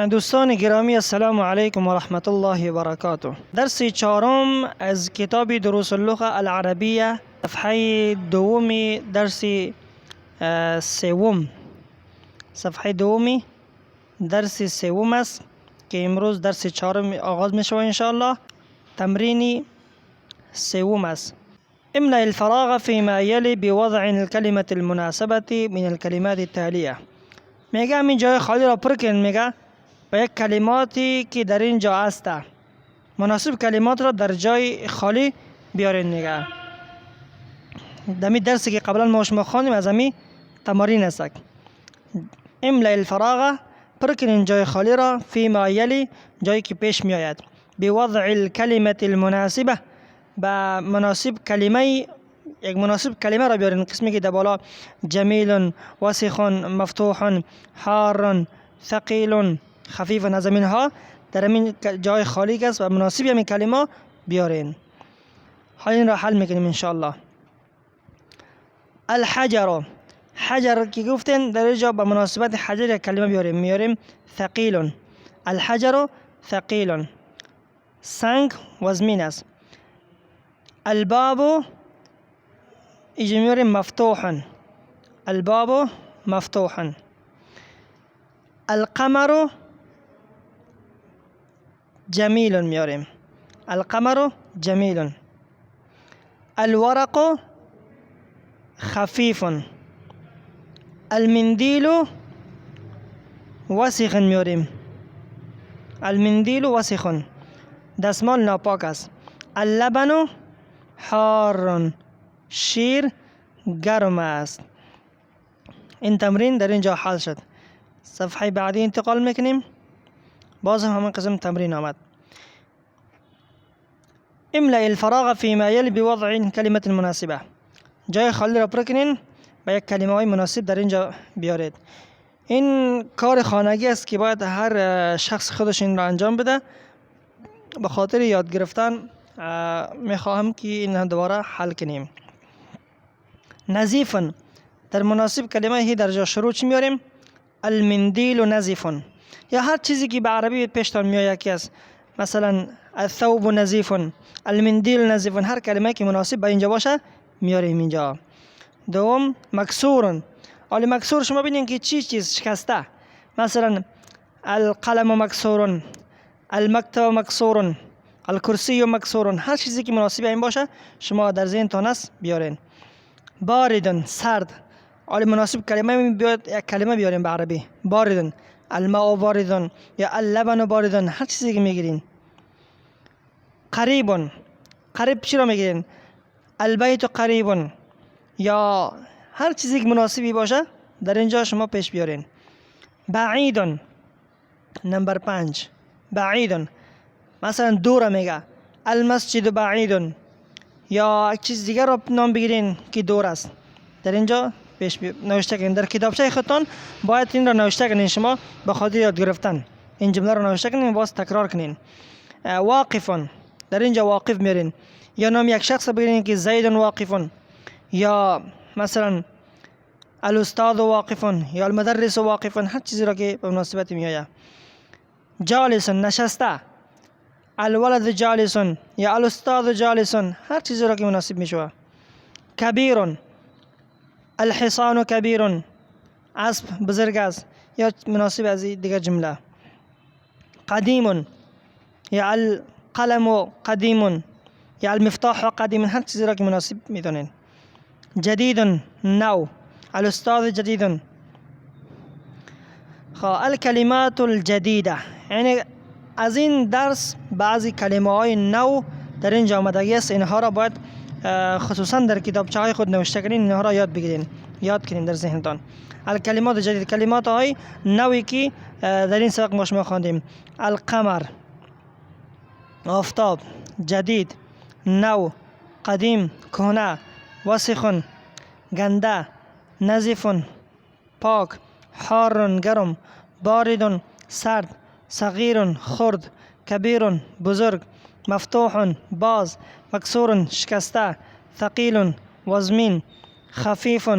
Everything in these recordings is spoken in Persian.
دوستان گرامی السلام علیکم و رحمت الله و برکاته. درس چهارم از کتاب دروس اللغة العربیه، صفحه دومی درس سوم. صفحه دومی درس سوم است که امروز درس چهارم آغاز می شود ان شاء الله. تمرین سوم است. املأ الفراغ فيما يلي بوضع الكلمة المناسبة من الكلمات التالية. میگه همین جای خالی را پر کن. میگه با یک کلماتی که در این جا است مناسب کلمات را در جای خالی بیارین. میگه دمی درسی که قبلا ما شما خواندیم از همی تمارین است. املأ الفراغ، پر کن جای خالی را، فيما يلي، جایی که پیش می آید، بوضع الكلمة المناسبة، با مناسب کلمه، یک مناسب کلمه را بیارین. قسمی که در بالا جمیل، وسخ، مفتوح، حار، ثقیل، خفیف، از اینها در همین جای خالی است و مناسب همین کلمه بیارین. حالا این را حل میکنیم ان شاء الله. الحجر، حجر که گفتین در اینجا با مناسبت حجر یک کلمه بیاریم. میاریم ثقیل. الحجر ثقیل، سنگ وزمین است. الباب ایجا میاریم مفتوحا. الباب مفتوحا. القمر جمیل میاریم. القمر جمیل. الورق خفیف. المندیل وسخ میاریم. المندیل وسخ، دستمال ناپاک است. اللبن حار، شیر گرم است. این تمرین در اینجا حل شد. صفحه بعدی انتقال میکنیم. باز هم همین قسم تمرین آمد. املأ الفراغ فيما يلي بوضع كلمة مناسبة، جای خالی را پر کنین با یک کلمه های مناسب در اینجا بیارید. این کار خانگی است که باید هر شخص خودش این را انجام بده. به خاطر یاد گرفتن میخواهم که این دوباره حل کنیم. نظیف، در مناسب کلمه هی در جا شروع چی میاریم؟ المندیل نظیف، یا هر چیزی که به عربی پیشتان میآید که است. مثلا الثوب نظیف، المندیل نظیف، هر کلمه که مناسب به اینجا باشه میاریم اینجا. دوم مکسور. حالا مکسور شما ببینید که چیز شکسته. مثلا القلم مکسور، المکتب مکسور، الکرسی مکسور، هر چیزی که مناسب این باشه شما در ذهنتان است بیارین. بارد سرد، حالا مناسب کلمه بیاد، یک کلمه بیاریم به عربی. بارد، الماء بارد یا اللبن بارد، هر چیزی که میگیرین. قریب، قریب چی را میگیرین؟ البیت قریب، یا هر چیزی که مناسبی باشه در اینجا شما پیش بیارین. بعید، نمبر 5 بعید، مثلا دور میگه المسجد بعید، یا یک چیز دیگر را نام بگیرین که دور است در اینجا پیش نوشته کنین. در کتابچه خودتان باید این را نوشته کنین شما به خاطر یاد گرفتن. این جمله را نوشته کنین باز تکرار کنین. واقف، در اینجا واقف میارین. یا نام یک شخص بگیرین که زید واقف، یا مثلا الاستاذ واقف یا المدرس واقف، هر چیزی را که به مناسبت میآید. جالس نشسته، الولد جالس یا الاستاذ جالس، هر چیزی را که مناسب میشه. کبیر، الحصان کبیر، اسب بزرگ است، یا مناسب از دیگر جمله. قدیم، یا القلم قدیم، یا المفتاح قدیم، هر چیزی را که مناسب میدونین. جدید نو، الاستاذ جدید. الکلمات الجدیده، یعنی از این درس بعضی کلمه های نو در اینجا آمدگی است. اینها را باید خصوصا در کتابچه های خود نوشته کنین. اینها را یاد بگیرین، یاد کنین در ذهنتان. الکلمات جدید، کلمات های نوی که در این سبق ما شما خواندیم. القمر آفتاب، جدید نو، قدیم کهنه، وسخ گنده، نظیف پاک، حار گرم، بارد سرد، صغیر خرد، کبیر بزرگ، مفتوح باز، مکسور شکسته، ثقیل وزمین، خفیف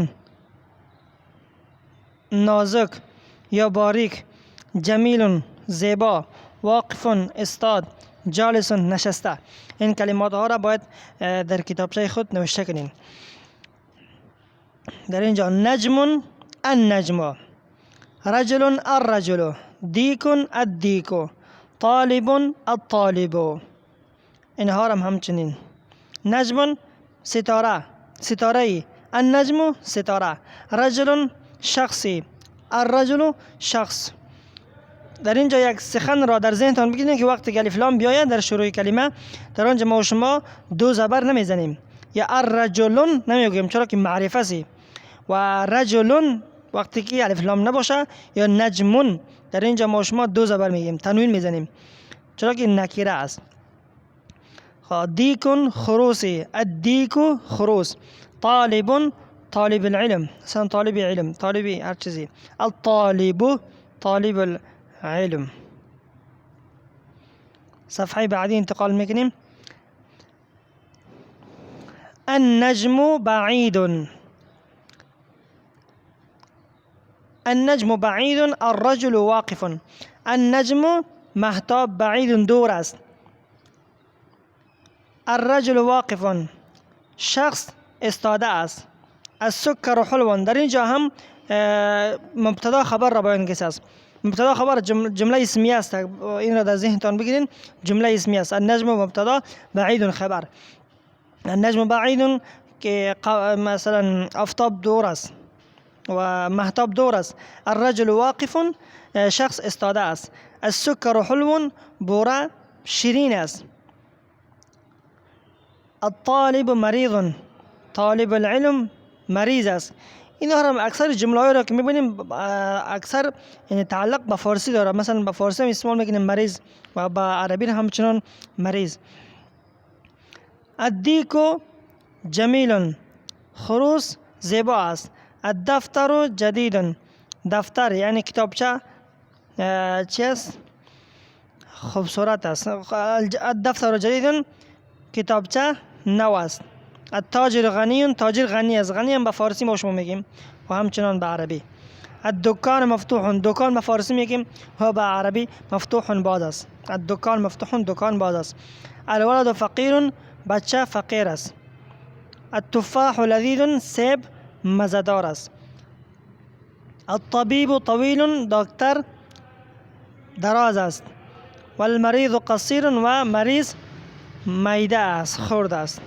نازک یا باریک، جمیل زیبا، واقف استاد، جالس نشسته. این کلمات ها را باید در کتابچه خود نوشته کنین. در اینجا نجم النجم، رجل الرجل، دیک الدیک، طالب الطالب. اینها را همچنین. نجم ستاره، ستاره. النجم ستاره. رجل شخصی، الرجل شخص. در اینجا یک سخن را در ذهنتان بگیرید که وقتی که الف لام بیاید در شروع کلمه، در آنجا ما و شما دو زبر نمیزنیم، یا الرجل نمیگوییم چرا که معرفه است، و رجل وقتی که الف لام نباشه، یا نجم در اینجا ما و شما دو زبر میگیم، تنوین میزنیم چرا که نکره است. دیک خروسی، الدیک خروس. طالب طالب العلم، مثلا طالب علم، طالب هر چیزی. الطالب طالب العلم. صفحه بعدی انتقال میکنیم. النجم بعید، النجم بعید، الرجل واقف. النجم مهتاب، بعید دور است. الرجل واقف شخص استاده است. السکر حلو، در اینجا هم مبتدا خبر را بیان کسی است. مبتدا خبر جمله اسمیه است، این را در ذهنتان بگیرین، جمله اسمیه است. النجم مبتدا، بعید خبر. النجم بعید که مثلا آفتاب دور است و مهتاب دور است. الرجل واقف شخص استاده است. السکر حلو بوره شیرین است. الطالب مریض، طالب العلم مریض است. این هم اکثر جمله را که میبینیم اکثر یعنی تعلق به فارسی داره. مثلا به فارسی هم استعمال میکنیم مریض و به عربی همچنان مریض. الدیک جمیل، خروس زیبا است. الدفتر جدید، دفتر یعنی کتابچه چی است؟ خوبصورت است. الدفتر جدید کتابچه نو است. التاجر غنی، تاجر غنی است. غنی هم به فارسی ما شما میگیم و همچنان به عربی. الدکان مفتوح، دکان به فارسی میگیم و به عربی مفتوح باز است. الدکان مفتوح، دکان باز است. الولد فقیر، بچه فقیر است. التفاح لذیذ، سیب مزه‌دار است. الطبیب طویل، دکتر دراز است. والمریض قصیر، و مریض میده است، خرد است.